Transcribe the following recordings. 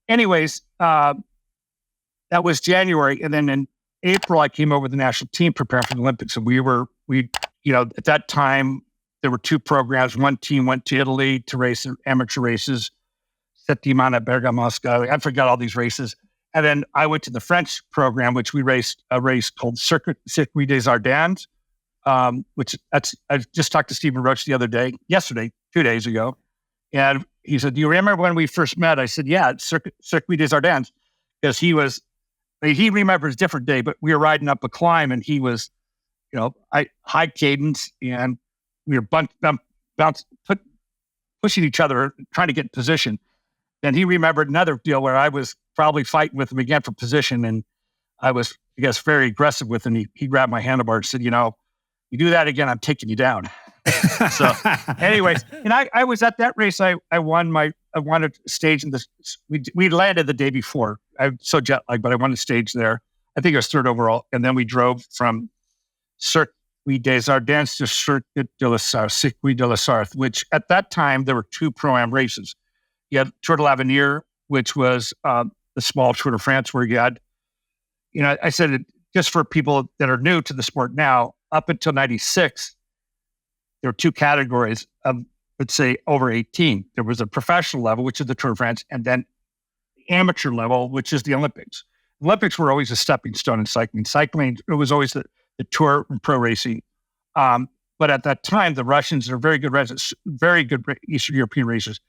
anyways, that was January. And then in April, I came over with the national team preparing for the Olympics. And at that time, there were two programs. One team went to Italy to race amateur races, Settimana Bergamasca. I forgot all these races. And then I went to the French program, which we raced a race called Circuit des Ardennes, which I just talked to Stephen Roche yesterday, 2 days ago. And he said, "Do you remember when we first met?" I said, "Yeah, it's Circuit des Ardennes," because he remembers a different day, but we were riding up a climb and he was, high cadence, and we were pushing each other, trying to get in position. And he remembered another deal where I was probably fighting with him again for position. And I was, I guess, very aggressive with him. He grabbed my handlebar and said, "You do that again, I'm taking you down." So anyways, and I was at that race. I wanted to stage in this. We landed the day before. I'm so jet lagged, but I wanted to stage there. I think I was third overall. And then we drove from Circuit des Ardennes to Circuit de la Sarthe, which at that time, there were two Pro-Am races. You had Tour de l'Avenir, which was the small Tour de France where you had, I said it just for people that are new to the sport now, up until 96, there were two categories of, let's say, over 18. There was a professional level, which is the Tour de France, and then the amateur level, which is the Olympics. Olympics were always a stepping stone in cycling. Cycling, it was always the Tour and pro racing. But at that time, the Russians are very good Eastern European racers.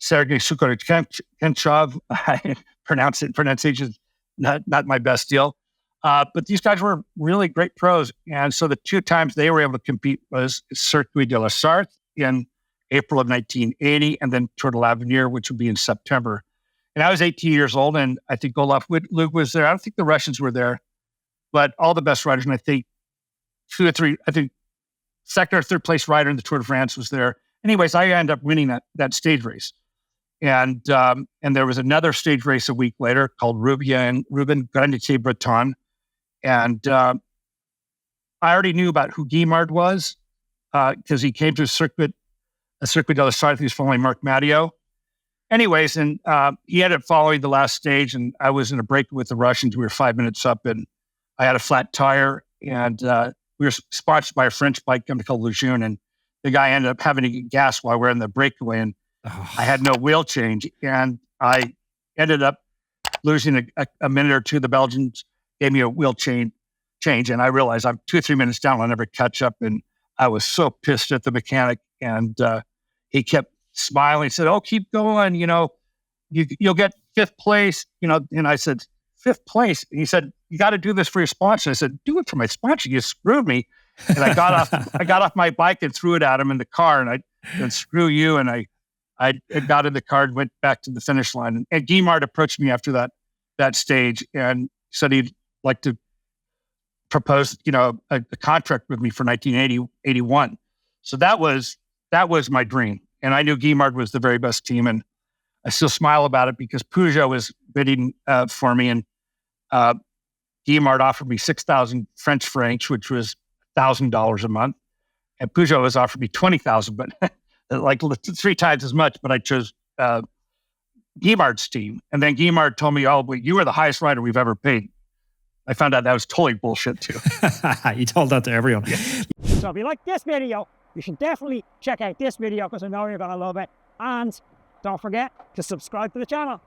Sergei Sukharich-Kenchov, pronunciation not my best deal. But these guys were really great pros. And so the two times they were able to compete was Circuit de la Sarthe in April of 1980, and then Tour de l'Avenir, which would be in September. And I was 18 years old, and I think Olaf Lug was there. I don't think the Russians were there, but all the best riders, and I think second or third place rider in the Tour de France was there. Anyways, I ended up winning that stage race. And there was another stage race a week later called Ruben Grandier Breton. And I already knew about who Guimard was because he came to Circuit de la Sarthe. He was following Marc Matteo. Anyways, and he ended up following the last stage, and I was in a break with the Russians. We were 5 minutes up, and I had a flat tire, and we were sponsored by a French bike company called Lejeune, and the guy ended up having to get gas while we were in the breakaway, and I had no wheel change, and I ended up losing a minute or two. The Belgians gave me a wheel change, and I realized I'm 2 or 3 minutes down. I'll never catch up, and I was so pissed at the mechanic, and he kept smiling. He said, "Oh, keep going. You'll get 5th place." And I said, "5th place?" And he said, "You got to do this for your sponsor." I said, "Do it for my sponsor. You screwed me." And I got off my bike and threw it at him in the car, and I said, "Screw you." And I got in the car and went back to the finish line. And Guimard approached me after that stage and said he'd like to propose, a contract with me for 1981. So that was my dream. And I knew Guimard was the very best team. And I still smile about it because Peugeot was bidding for me. And Guimard offered me 6,000 French francs, which was $1,000 a month. And Peugeot has offered me 20,000, but like 3 times as much. But I chose Guimard's team. And then Guimard told me, "Oh, but you were the highest rider we've ever paid." I found out that was totally bullshit too. You told that to everyone. Yeah. So if you like this video, you should definitely check out this video because I know you're going to love it. And don't forget to subscribe to the channel.